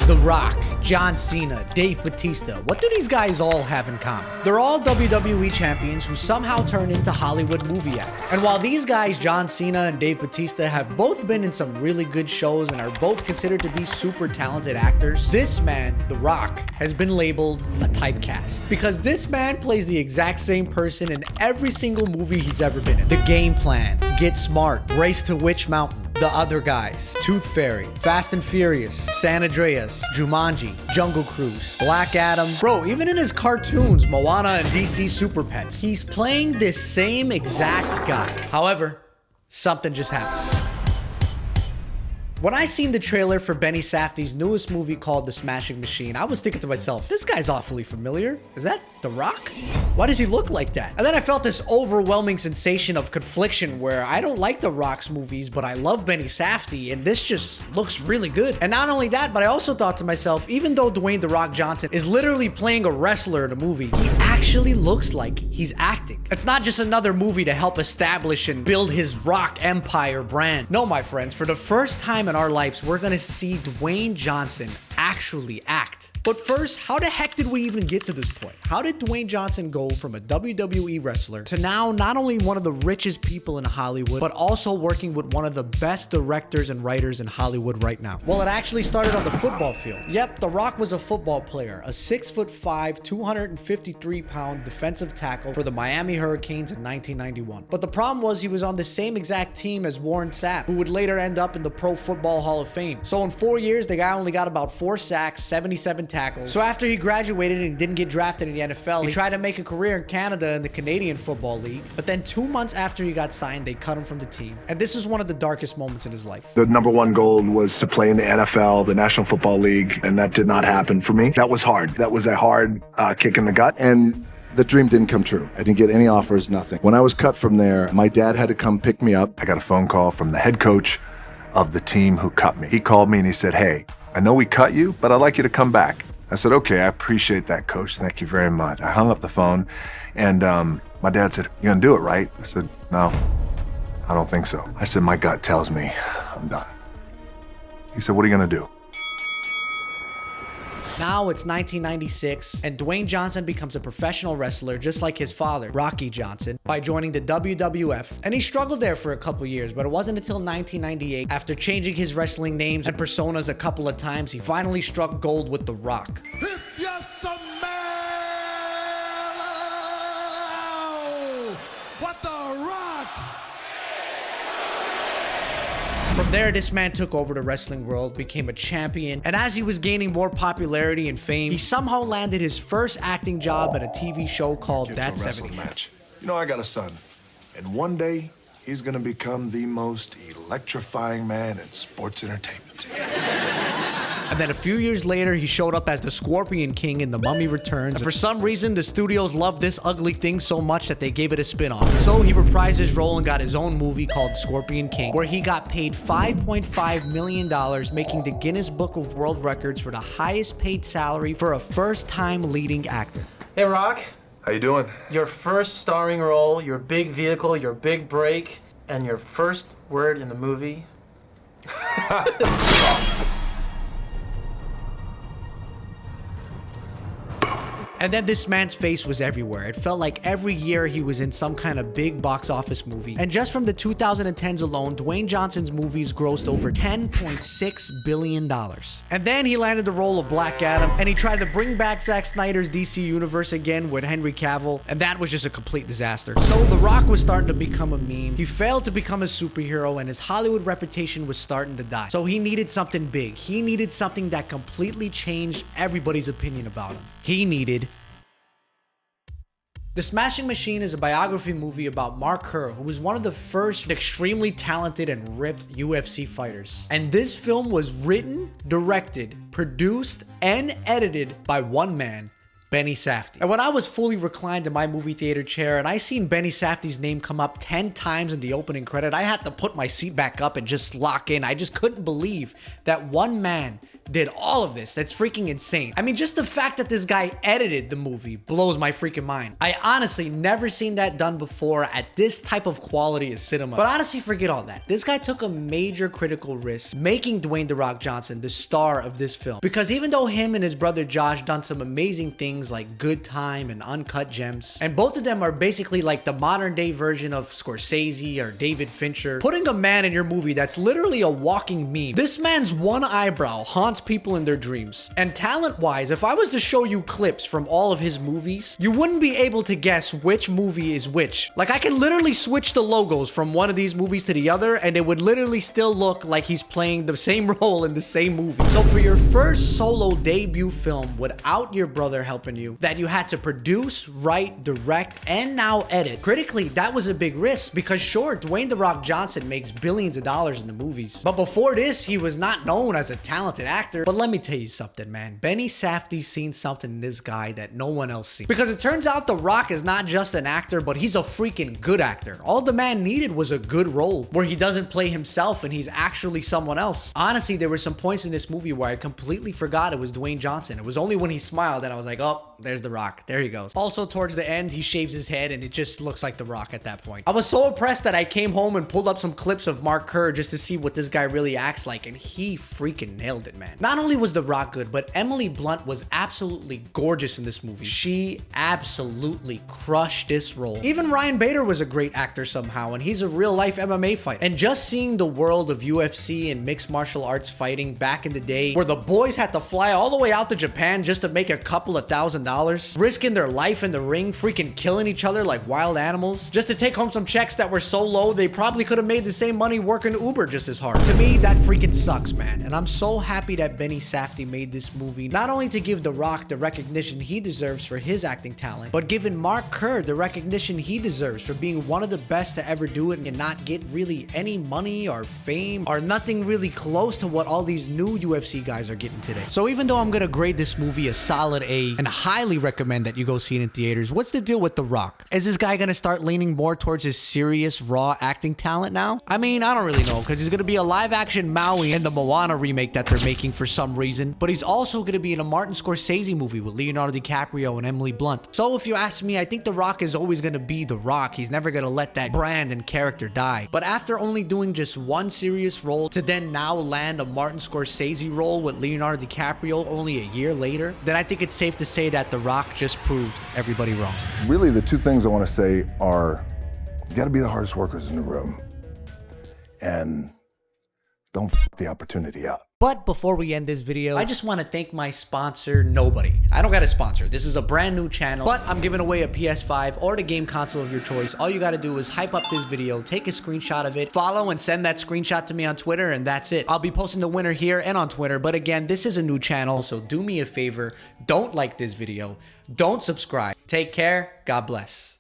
The Rock, John Cena, Dave Bautista. What do these guys all have in common? They're all WWE champions who somehow turned into Hollywood movie actors. And while these guys, John Cena and Dave Bautista, have both been in some really good shows and are both considered to be super talented actors, this man, The Rock, has been labeled a typecast. Because this man plays the exact same person in every single movie he's ever been in. The Game Plan, Get Smart, Race to Witch Mountain, The Other Guys, Tooth Fairy, Fast and Furious, San Andreas, Jumanji, Jungle Cruise, Black Adam. Bro, even in his cartoons, Moana and DC Super Pets, he's playing this same exact guy. However, something just happened. When I seen the trailer for Benny Safdie's newest movie called The Smashing Machine, I was thinking to myself, this guy's awfully familiar. Is that The Rock? Why does he look like that? And then I felt this overwhelming sensation of confliction where I don't like The Rock's movies, but I love Benny Safdie, and this just looks really good. And not only that, but I also thought to myself, even though Dwayne "The Rock" Johnson is literally playing a wrestler in a movie, he actually looks like he's acting. It's not just another movie to help establish and build his Rock Empire brand. No, my friends, for the first time in our lives, we're gonna see Dwayne Johnson actually act. But first, how the heck did we even get to this point? How did Dwayne Johnson go from a WWE wrestler to now not only one of the richest people in Hollywood, but also working with one of the best directors and writers in Hollywood right now? Well, it actually started on the football field. Yep, The Rock was a football player, a 6'5", 253-pound defensive tackle for the Miami Hurricanes in 1991. But the problem was he was on the same exact team as Warren Sapp, who would later end up in the Pro Football Hall of Fame. So in 4 years, the guy only got about 4 sacks, 77 tackles. So after he graduated and didn't get drafted in the NFL, he tried to make a career in Canada in the Canadian Football League. But then 2 months after he got signed, they cut him from the team. And this is one of the darkest moments in his life. The number one goal was to play in the NFL, the National Football League, and that did not happen for me. That was hard. That was a hard kick in the gut. And the dream didn't come true. I didn't get any offers, nothing. When I was cut from there, my dad had to come pick me up. I got a phone call from the head coach of the team who cut me. He called me and he said, "Hey, I know we cut you, but I'd like you to come back." I said, "Okay, I appreciate that, coach. Thank you very much." I hung up the phone, and my dad said, "You gonna do it, right?" I said, "No, I don't think so." I said, "My gut tells me I'm done." He said, "What are you gonna do?" Now it's 1996, and Dwayne Johnson becomes a professional wrestler just like his father, Rocky Johnson, by joining the WWF. And he struggled there for a couple years, but it wasn't until 1998, after changing his wrestling names and personas a couple of times, he finally struck gold with The Rock. What the Rock? From there, this man took over the wrestling world, became a champion, and as he was gaining more popularity and fame, he somehow landed his first acting job at a TV show called That 70 Match. You know, I got a son, and one day he's gonna become the most electrifying man in sports entertainment. And then a few years later, he showed up as the Scorpion King in The Mummy Returns. And for some reason, the studios loved this ugly thing so much that they gave it a spin-off. So he reprised his role and got his own movie called Scorpion King, where he got paid $5.5 million, making the Guinness Book of World Records for the highest paid salary for a first-time leading actor. Hey, Rock. How you doing? Your first starring role, your big vehicle, your big break, and your first word in the movie. And then this man's face was everywhere. It felt like every year he was in some kind of big box office movie. And just from the 2010s alone, Dwayne Johnson's movies grossed over $10.6 billion. And then he landed the role of Black Adam, and he tried to bring back Zack Snyder's DC Universe again with Henry Cavill, and that was just a complete disaster. So The Rock was starting to become a meme. He failed to become a superhero, and his Hollywood reputation was starting to die. So he needed something big. He needed something that completely changed everybody's opinion about him. He needed The Smashing Machine is a biography movie about Mark Kerr, who was one of the first extremely talented and ripped UFC fighters. And this film was written, directed, produced, and edited by one man, Benny Safdie. And when I was fully reclined in my movie theater chair and I seen Benny Safdie's name come up 10 times in the opening credit, I had to put my seat back up and just lock in. I just couldn't believe that one man did all of this. That's freaking insane. I mean, just the fact that this guy edited the movie blows my freaking mind. I honestly never seen that done before at this type of quality of cinema. But honestly, forget all that. This guy took a major critical risk making Dwayne "The Rock" Johnson the star of this film. Because even though him and his brother Josh done some amazing things like Good Time and Uncut Gems, and both of them are basically like the modern day version of Scorsese or David Fincher, putting a man in your movie that's literally a walking meme. This man's one eyebrow haunts people in their dreams. And talent-wise, if I was to show you clips from all of his movies, you wouldn't be able to guess which movie is which. Like, I can literally switch the logos from one of these movies to the other, and it would literally still look like he's playing the same role in the same movie. So for your first solo debut film without your brother helping you, that you had to produce, write, direct, and now edit, critically, that was a big risk because sure, Dwayne "The Rock" Johnson makes billions of dollars in the movies, but before this, he was not known as a talented actor. But let me tell you something, man. Benny Safdie seen something in this guy that no one else seen. Because it turns out The Rock is not just an actor, but he's a freaking good actor. All the man needed was a good role where he doesn't play himself and he's actually someone else. Honestly, there were some points in this movie where I completely forgot it was Dwayne Johnson. It was only when he smiled and I was like, oh, there's The Rock. There he goes. Also, towards the end, he shaves his head and it just looks like The Rock at that point. I was so impressed that I came home and pulled up some clips of Mark Kerr just to see what this guy really acts like, and he freaking nailed it, man. Not only was The Rock good, but Emily Blunt was absolutely gorgeous in this movie. She absolutely crushed this role. Even Ryan Bader was a great actor somehow, and he's a real-life MMA fighter. And just seeing the world of UFC and mixed martial arts fighting back in the day, where the boys had to fly all the way out to Japan just to make a couple of $1,000s, risking their life in the ring, freaking killing each other like wild animals, just to take home some checks that were so low they probably could have made the same money working Uber just as hard. To me, that freaking sucks, man. And I'm so happy that Benny Safdie made this movie, not only to give The Rock the recognition he deserves for his acting talent, but giving Mark Kerr the recognition he deserves for being one of the best to ever do it and not get really any money or fame or nothing really close to what all these new UFC guys are getting today. So even though I'm gonna grade this movie a solid A and highly recommend that you go see it in theaters, what's the deal with The Rock? Is this guy gonna start leaning more towards his serious, raw acting talent now? I mean, I don't really know, because he's gonna be a live-action Maui in the Moana remake that they're making for some reason, but he's also gonna be in a Martin Scorsese movie with Leonardo DiCaprio and Emily Blunt. So if you ask me, I think The Rock is always gonna be The Rock. He's never gonna let that brand and character die. But after only doing just one serious role to then now land a Martin Scorsese role with Leonardo DiCaprio only a year later, then I think it's safe to say that The Rock just proved everybody wrong. Really, the two things I want to say are, you got to be the hardest workers in the room, and don't f the opportunity up. But before we end this video, I just want to thank my sponsor, Nobody. I don't got a sponsor. This is a brand new channel, but I'm giving away a PS5 or the game console of your choice. All you got to do is hype up this video, take a screenshot of it, follow and send that screenshot to me on Twitter, and that's it. I'll be posting the winner here and on Twitter. But again, this is a new channel, so do me a favor. Don't like this video. Don't subscribe. Take care. God bless.